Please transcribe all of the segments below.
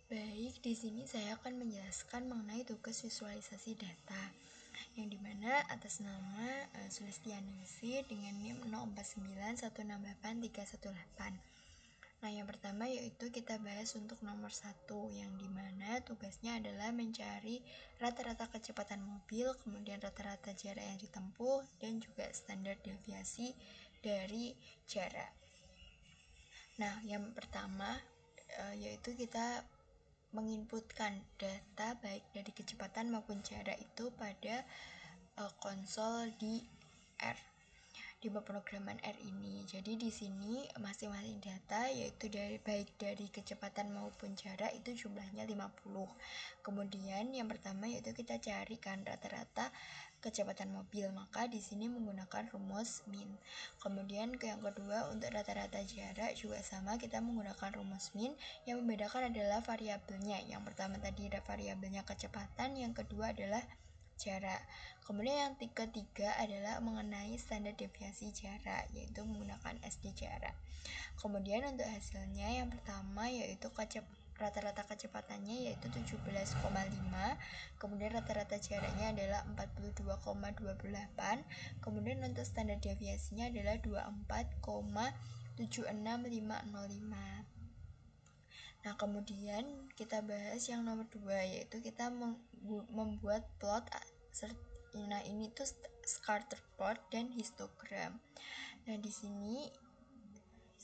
Baik, di sini saya akan menjelaskan mengenai tugas visualisasi data yang dimana atas nama Sulistianingsih dengan NIM 04916838. Nah, yang pertama yaitu kita bahas untuk nomor 1 yang dimana tugasnya adalah mencari rata-rata kecepatan mobil, kemudian rata-rata jarak yang ditempuh, dan juga standar deviasi dari jarak. Nah, yang pertama yaitu kita menginputkan data baik dari kecepatan maupun jarak itu pada konsol di R, di pemrograman R ini. Jadi di sini masing-masing data yaitu baik dari kecepatan maupun jarak itu jumlahnya 50. Kemudian yang pertama yaitu kita carikan rata-rata kecepatan mobil, maka di sini menggunakan rumus min. Kemudian yang kedua untuk rata-rata jarak juga sama, kita menggunakan rumus min. Yang membedakan adalah variabelnya. Yang pertama tadi ada variabelnya kecepatan, yang kedua adalah jarak. Kemudian yang ketiga adalah mengenai standar deviasi jarak, yaitu menggunakan SD jarak. Kemudian untuk hasilnya yang pertama yaitu rata-rata kecepatannya yaitu 17,5, kemudian rata-rata jaraknya adalah 42,28, kemudian untuk standar deviasinya adalah 24,76505. Nah, kemudian kita bahas yang nomor 2 yaitu kita membuat plot. Nah, ini tuh scatter plot dan histogram. Nah, di sini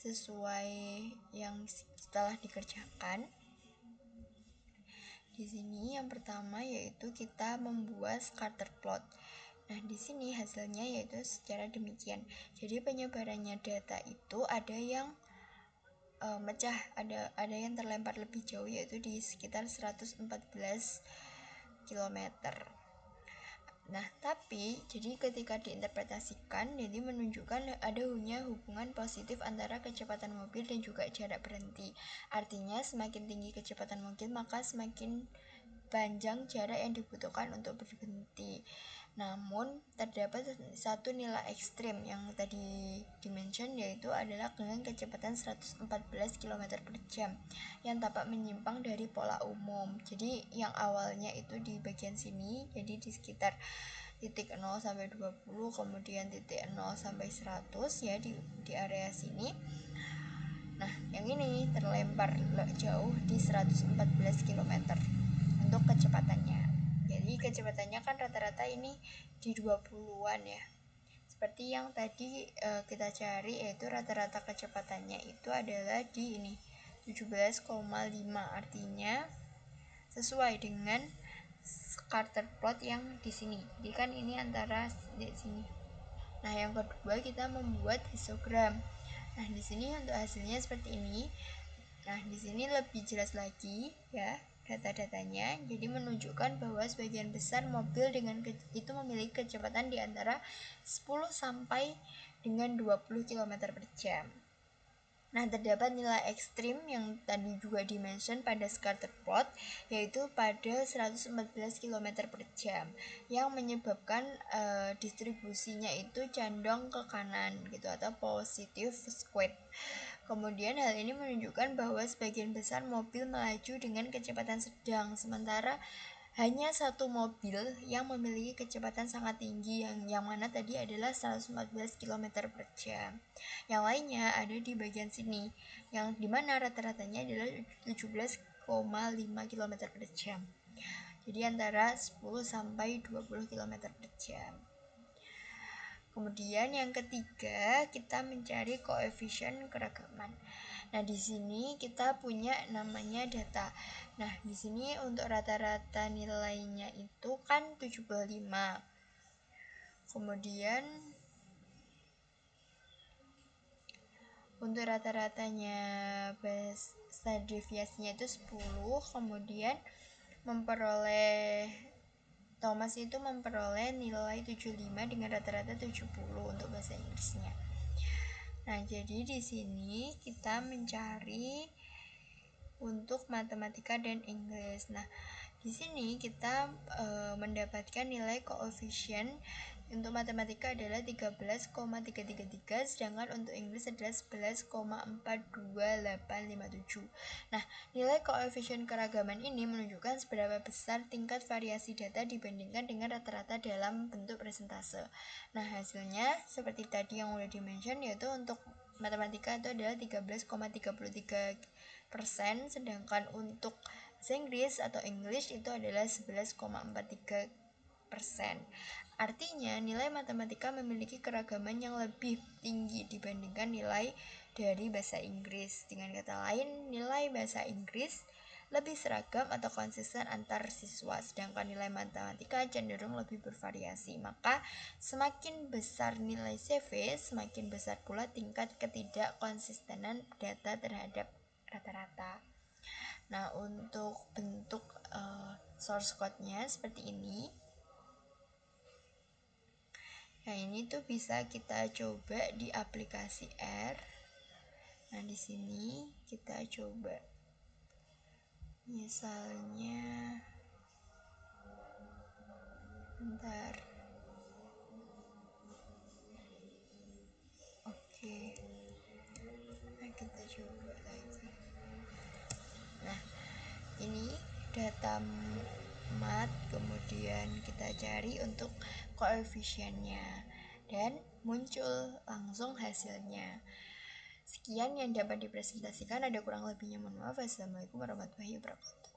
sesuai yang setelah dikerjakan. Di sini yang pertama yaitu kita membuat scatter plot. Nah, di sini hasilnya yaitu secara demikian. Jadi penyebarannya data itu ada yang mecah, ada yang terlempar lebih jauh yaitu di sekitar 114 km. Nah, tapi jadi ketika diinterpretasikan, jadi menunjukkan adanya hubungan positif antara kecepatan mobil dan juga jarak berhenti. Artinya semakin tinggi kecepatan mobil, maka semakin panjang jarak yang dibutuhkan untuk berhenti. Namun terdapat satu nilai ekstrim yang tadi dimention, yaitu adalah dengan kecepatan 114 km per jam yang dapat menyimpang dari pola umum. Jadi yang awalnya itu di bagian sini, jadi di sekitar titik 0 sampai 20, kemudian titik 0 sampai 100 ya di area sini. Nah, yang ini terlempar jauh di 114 km untuk kecepatannya. Jadi kecepatannya kan rata-rata ini di 20-an ya. Seperti yang tadi kita cari, yaitu rata-rata kecepatannya itu adalah di ini 17,5, artinya sesuai dengan scatter plot yang di sini. Jadi kan ini antara di sini. Nah, yang kedua kita membuat histogram. Nah, di sini untuk hasilnya seperti ini. Nah, di sini lebih jelas lagi ya data-datanya. Jadi menunjukkan bahwa sebagian besar mobil dengan itu memiliki kecepatan di antara 10 sampai dengan 20 km per jam. Nah, terdapat nilai ekstrim yang tadi juga dimention pada scatter plot, yaitu pada 114 km per jam, yang menyebabkan distribusinya itu condong ke kanan gitu, atau positive square. Kemudian hal ini menunjukkan bahwa sebagian besar mobil melaju dengan kecepatan sedang, sementara hanya satu mobil yang memiliki kecepatan sangat tinggi yang mana tadi adalah 114 km per jam. Yang lainnya ada di bagian sini, yang dimana rata-ratanya adalah 17,5 km per jam. Jadi antara 10 sampai 20 km per jam. Kemudian yang ketiga, kita mencari koefisien keragaman. Nah, di sini kita punya namanya data. Nah, di sini untuk rata-rata nilainya itu kan 75. Kemudian untuk rata-ratanya standar deviasinya itu 10, kemudian Thomas itu memperoleh nilai 75 dengan rata-rata 70 untuk bahasa Inggrisnya. Nah, jadi di sini kita mencari untuk matematika dan Inggris. Nah, di sini kita mendapatkan nilai koefisien untuk matematika adalah 13,333, sedangkan untuk Inggris adalah 11,42857. Nah, nilai koefisien keragaman ini menunjukkan seberapa besar tingkat variasi data dibandingkan dengan rata-rata dalam bentuk persentase. Nah, hasilnya seperti tadi yang udah di-mention, yaitu untuk matematika itu adalah 13,33%, sedangkan untuk bahasa Inggris atau English itu adalah 11,43%. Artinya, nilai matematika memiliki keragaman yang lebih tinggi dibandingkan nilai dari bahasa Inggris. Dengan kata lain, nilai bahasa Inggris lebih seragam atau konsisten antar siswa, sedangkan nilai matematika cenderung lebih bervariasi. Maka, semakin besar nilai CV, semakin besar pula tingkat ketidakkonsistenan data terhadap rata-rata. Nah, untuk bentuk source code-nya seperti ini. Nah, ini tuh bisa kita coba di aplikasi R. Nah, di sini kita coba misalnya bentar. Oke. Nah, kita coba lagi. Nah, ini data mat, kemudian kita cari untuk koefisiennya dan muncul langsung hasilnya. Sekian yang dapat dipresentasikan, ada kurang lebihnya mohon maaf. Wassalamualaikum warahmatullahi wabarakatuh.